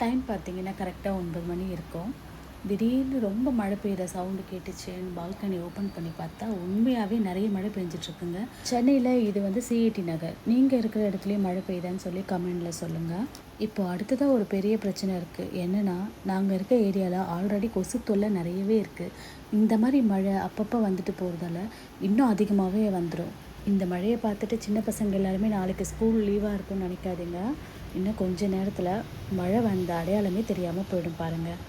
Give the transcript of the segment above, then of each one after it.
Time பார்த்தீங்கன்னா கரெக்டாக 9 மணி இருக்கும். திடீர்னு ரொம்ப மழை பெய்கிற சவுண்டு கேட்டுச்சுன்னு பால்கனி ஓப்பன் பண்ணி பார்த்தா உண்மையாகவே நிறைய மழை பெஞ்சிட்ருக்குங்க. சென்னையில் இது வந்து சிஐடி நகர். நீங்கள் இருக்கிற இடத்துலையும் மழை பெய்யுதான்னு சொல்லி கமெண்டில் சொல்லுங்கள். இப்போ அடுத்ததாக ஒரு பெரிய பிரச்சனை இருக்குது. என்னென்னா, நாங்கள் இருக்க ஏரியாவில் ஆல்ரெடி கொசு தொல்லை நிறையவே இருக்குது. இந்த மாதிரி மழை அப்பப்போ வந்துட்டு போகிறதால இன்னும் அதிகமாகவே வந்துடும். இந்த மழையை பார்த்துட்டு சின்ன பசங்க எல்லாருமே நாளைக்கு ஸ்கூல் லீவாக இருக்கும்னு நினைக்காதீங்க. இன்னும் கொஞ்ச நேரத்தில் மழை வந்த அடையாளமே தெரியாமல் போயிடும் பாருங்கள்.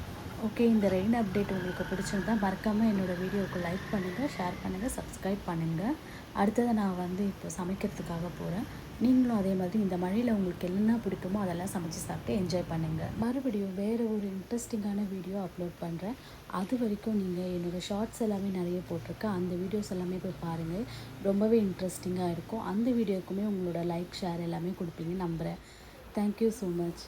ஓகே, இந்த ரெயின் அப்டேட் உங்களுக்கு பிடிச்சிருந்தா மறக்காமல் என்னோடய வீடியோவுக்கு லைக் பண்ணுங்கள், ஷேர் பண்ணுங்கள், சப்ஸ்கிரைப் பண்ணுங்கள். அடுத்ததை நான் வந்து இப்போ சமைக்கிறதுக்காக போகிறேன். நீங்களும் அதே மாதிரி இந்த மழையில் உங்களுக்கு என்னென்ன பிடிக்குமோ அதெல்லாம் சமைச்சு சாப்பிட்டு என்ஜாய் பண்ணுங்கள். மறுபடியும் வேறு ஒரு இன்ட்ரெஸ்டிங்கான வீடியோ அப்லோட் பண்ணுறேன். அது வரைக்கும் நீங்கள் என்னோடய ஷார்ட்ஸ் எல்லாமே நிறைய போட்டிருக்கேன். அந்த வீடியோஸ் எல்லாமே போய் பாருங்கள். ரொம்பவே இன்ட்ரெஸ்டிங்காக இருக்கும். அந்த வீடியோக்குமே உங்களோட லைக், ஷேர் எல்லாமே கொடுப்பீங்கன்னு நம்புகிறேன். Thank you so much.